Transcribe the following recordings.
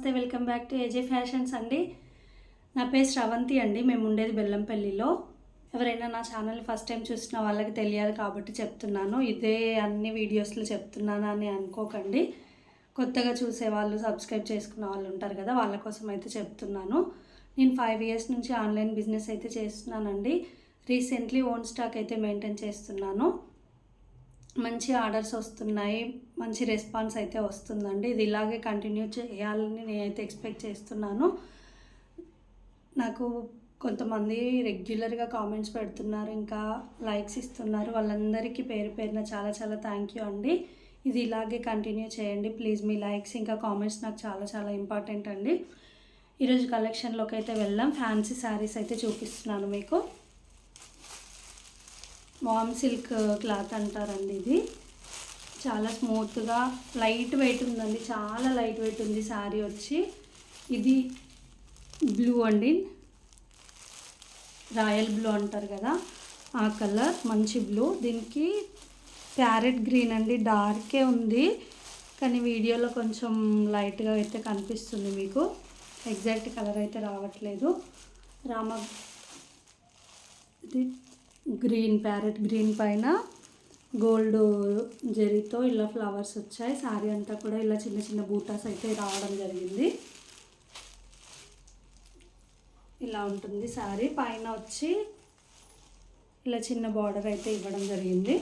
నమస్తే, welcome back to ఏజే fashions అండి. నా పేరు శ్రవంతి అండి. మేము ఉండేది బెల్లంపల్లిలో. ఎవరైనా నా ఛానల్ ఫస్ట్ టైం చూసిన వాళ్ళకి తెలియాలి కాబట్టి చెప్తున్నాను. ఇదే అన్ని వీడియోస్లో చెప్తున్నాను అని అనుకోకండి. కొత్తగా చూసేవాళ్ళు, సబ్స్క్రైబ్ చేసుకున్న వాళ్ళు ఉంటారు కదా, వాళ్ళ కోసం అయితే చెప్తున్నాను. నేను 5 ఇయర్స్ నుంచి ఆన్లైన్ బిజినెస్ అయితే చేస్తున్నానండి. రీసెంట్లీ ఓన్ స్టాక్ అయితే మెయింటైన్ చేస్తున్నాను. మంచి ఆర్డర్స్ వస్తున్నాయి, మంచి రెస్పాన్స్ అయితే వస్తుందండి. ఇది ఇలాగే కంటిన్యూ చేయాలని నేనైతే ఎక్స్పెక్ట్ చేస్తున్నాను. నాకు కొంతమంది రెగ్యులర్గా కామెంట్స్ పెడుతున్నారు, ఇంకా లైక్స్ ఇస్తున్నారు. వాళ్ళందరికీ పేరు పేరున చాలా చాలా థ్యాంక్ యూ అండి. ఇది ఇలాగే కంటిన్యూ చేయండి ప్లీజ్. మీ లైక్స్ ఇంకా కామెంట్స్ నాకు చాలా చాలా ఇంపార్టెంట్ అండి. ఈరోజు కలెక్షన్లోకి అయితే వెళ్దాం. ఫ్యాన్సీ శారీస్ అయితే చూపిస్తున్నాను మీకు. వామ్ సిల్క్ క్లాత్ అంటారండి. ఇది చాలా స్మూత్గా లైట్ వెయిట్ ఉందండి, చాలా లైట్ వెయిట్ ఉంది శారీ వచ్చి. ఇది బ్లూ అండి, రాయల్ బ్లూ అంటారు కదా ఆ కలర్, మంచి బ్లూ. దీనికి ప్యారెట్ గ్రీన్ అండి, డార్కే ఉంది కానీ వీడియోలో కొంచెం లైట్గా అయితే కనిపిస్తుంది మీకు. ఎగ్జాక్ట్ కలర్ అయితే రావట్లేదు. ఇది గ్రీన్, ప్యారెట్ గ్రీన్ పైన గోల్డ్ జరీతో ఇలా ఫ్లవర్స్ వచ్చాయి. శారీ అంతా కూడా ఇలా చిన్న చిన్న బూటాస్ అయితే రావడం జరిగింది. ఇలా ఉంటుంది శారీ. పైన వచ్చి ఇలా చిన్న బార్డర్ అయితే ఇవ్వడం జరిగింది.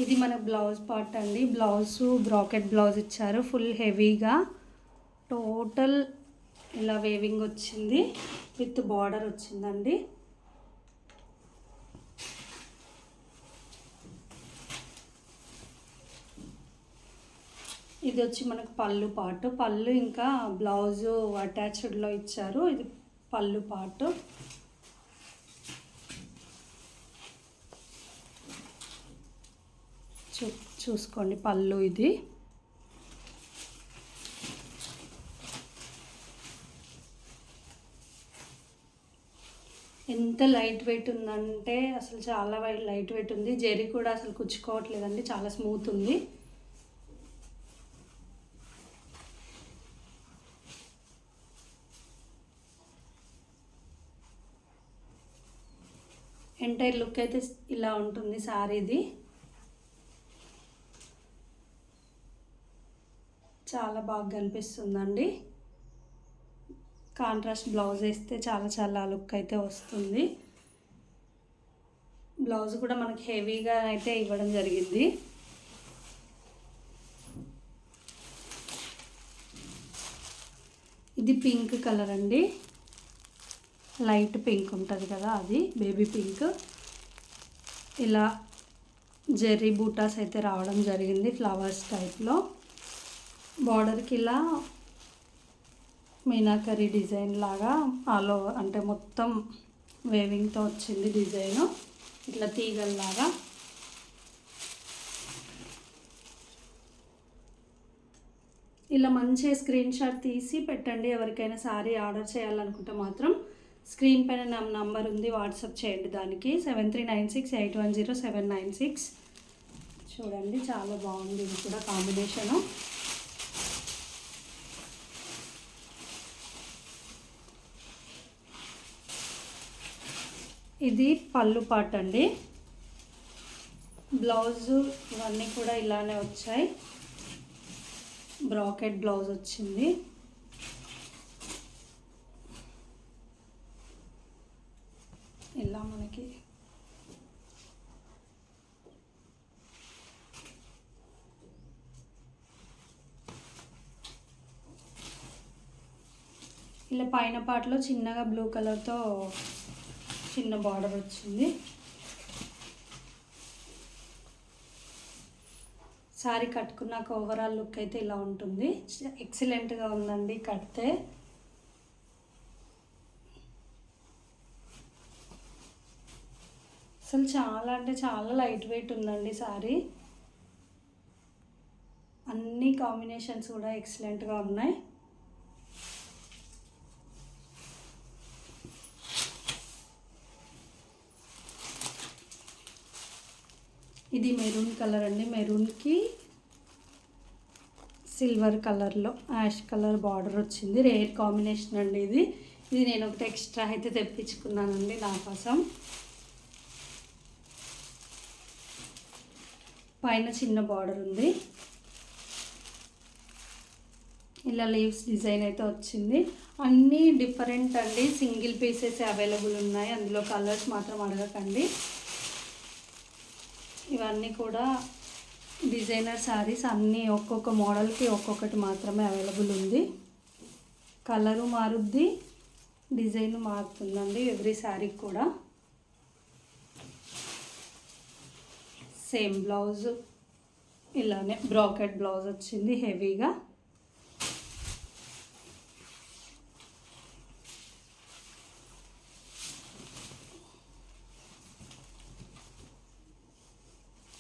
ఇది మన బ్లౌజ్ పార్ట్ అండి. బ్లౌజ్ బ్రాకెట్ బ్లౌజ్ ఇచ్చారు, ఫుల్ హెవీగా. టోటల్ ఇలా వేవింగ్ వచ్చింది, విత్ బార్డర్ వచ్చిందండి. ఇది వచ్చి మనకు పళ్ళు పార్ట్. పళ్ళు ఇంకా బ్లౌజు అటాచ్డ్లో ఇచ్చారు. ఇది పళ్ళు పార్ట్. చూసుకోండి పళ్ళు. ఇది ఎంత లైట్ వెయిట్ ఉందంటే అసలు చాలా లైట్ వెయిట్ ఉంది. జరీ కూడా అసలు కుచ్చుకోవట్లేదండి, చాలా స్మూత్ ఉంది. ఎంటైర్ లుక్ అయితే ఇలా ఉంటుంది శారీది. చాలా బాగా కనిపిస్తుందండి. కాంట్రాస్ట్ బ్లౌజ్ వేస్తే చాలా చాలా లుక్ అయితే వస్తుంది. బ్లౌజ్ కూడా మనకి హెవీగా అయితే ఇవ్వడం జరిగింది. ఇది పింక్ కలర్ అండి, లైట్ పింక్ ఉంటుంది కదా, అది బేబీ పింక్. ఇలా జెర్రీ బూటాస్ అయితే రావడం జరిగింది ఫ్లవర్స్ టైప్లో. బార్డర్కి ఇలా మీనాకరీ డిజైన్ లాగా ఆల్ ఓవర్, అంటే మొత్తం వేవింగ్తో వచ్చింది డిజైను, ఇట్లా తీగల్లాగా. ఇలా మంచిగా స్క్రీన్ షాట్ తీసి పెట్టండి. ఎవరికైనా శారీ ఆర్డర్ చేయాలనుకుంటే మాత్రం స్క్రీన్ పైన నా నంబర్ ఉంది, వాట్సాప్ చేయండి దానికి. 7396810796. చూడండి చాలా బాగుంది. ఇది కూడా కాంబినేషను. ఇది పళ్ళు పార్ట్ అండి. బ్లౌజు ఇవన్నీ కూడా ఇలానే వచ్చాయి. బ్రాకెట్ బ్లౌజ్ వచ్చింది. ఇలా మనకి ఇలా పైన పార్ట్లో చిన్నగా బ్లూ కలర్తో చిన్న బార్డర్ వచ్చింది. శారీ కట్టుకున్నాక ఓవరాల్ లుక్ అయితే ఇలా ఉంటుంది. ఎక్సలెంట్గా ఉందండి కడితే. అసలు చాలా అంటే చాలా లైట్ వెయిట్ ఉందండి శారీ. అన్ని కాంబినేషన్స్ కూడా ఎక్సలెంట్గా ఉన్నాయి. ఇది మెరూన్ కలర్ అండి. మెరూన్కి సిల్వర్ కలర్లో యాష్ కలర్ బార్డర్ వచ్చింది. రేర్ కాంబినేషన్ అండి ఇది. ఇది నేను ఒకటి ఎక్స్ట్రా అయితే తెప్పించుకున్నానండి నా కోసం. పైన చిన్న బార్డర్ ఉంది. ఇలా లీవ్స్ డిజైన్ అయితే వచ్చింది. అన్నీ డిఫరెంట్ అండి. సింగిల్ పీసెస్ అవైలబుల్ ఉన్నాయి. అందులో కలర్స్ మాత్రం అడగకండి. ఇవన్నీ కూడా డిజైనర్ శారీస్. అన్నీ ఒక్కొక్క మోడల్కి ఒక్కొక్కటి మాత్రమే అవైలబుల్ ఉంది. కలరు మారుద్ది, డిజైన్ మారుతుందండి ఎవ్రీ శారీకి కూడా. సేమ్ బ్లౌజ్ ఇలానే బ్రాకెట్ బ్లౌజ్ వచ్చింది హెవీగా.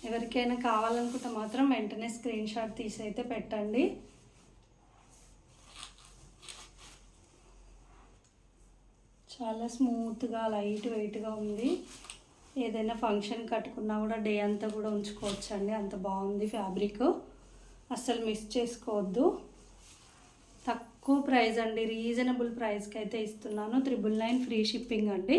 ఎవరికైనా కావాలనుకుంటే మాత్రం వెంటనే స్క్రీన్ షాట్ తీసి అయితే పెట్టండి. చాలా స్మూత్గా లైట్ వెయిట్గా ఉంది. ఏదైనా ఫంక్షన్ కట్టుకున్నా కూడా డే అంతా కూడా ఉంచుకోవచ్చు అండి. అంత బాగుంది ఫ్యాబ్రిక్. అస్సలు మిస్ చేసుకోవద్దు. తక్కువ ప్రైస్ అండి. రీజనబుల్ ప్రైస్కి అయితే ఇస్తున్నాను. 999 ఫ్రీ షిప్పింగ్ అండి.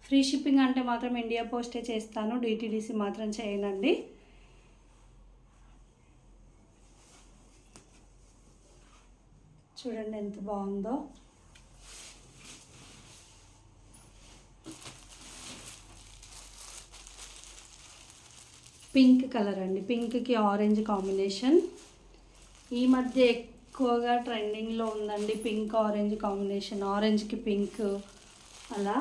ఫ్రీ షిప్పింగ్ అంటే మాత్రం ఇండియా పోస్టే చేస్తాను. డిటీడీసీ మాత్రం చేయనండి. చూడండి ఎంత బాగుందో. పింక్ కలర్ అండి. పింక్కి ఆరెంజ్ కాంబినేషన్. ఈ మధ్య ఎక్కువగా ట్రెండింగ్లో ఉందండి పింక్ ఆరెంజ్ కాంబినేషన్. ఆరెంజ్కి పింక్ అలా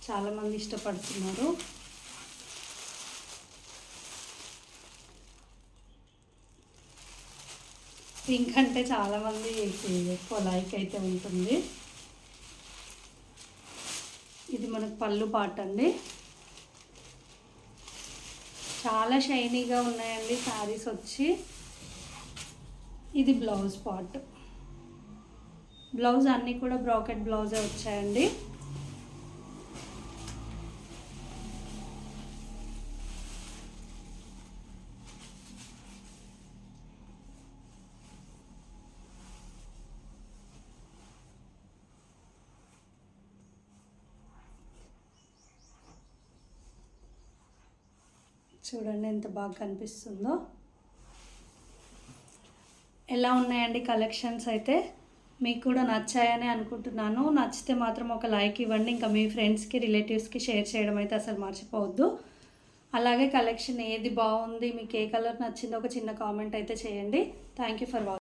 చాలామంది ఇష్టపడుతున్నారు. పింక్ అంటే చాలామంది ఎక్కువ లైక్ అయితే ఉంటుంది. ఇది మనకు పళ్ళు పార్ట్ అండి. చాలా షైనీగా ఉన్నాయండి శారీస్ వచ్చి. ఇది బ్లౌజ్ పార్ట్. బ్లౌజ్ అన్నీ కూడా బ్రాకెట్ బ్లౌజే వచ్చాయండి. చూడండి ఎంత బాగా కనిపిస్తుందో. ఎలా ఉన్నాయండి కలెక్షన్స్ అయితే? మీకు కూడా నచ్చాయని అనుకుంటున్నాను. నచ్చితే మాత్రం ఒక లైక్ ఇవ్వండి. ఇంకా మీ ఫ్రెండ్స్కి రిలేటివ్స్కి షేర్ చేయడం అయితే అసలు మర్చిపోవద్దు. అలాగే కలెక్షన్ ఏది బాగుంది, మీకు ఏ కలర్ నచ్చిందో ఒక చిన్న కామెంట్ అయితే చేయండి. Thank you for watching.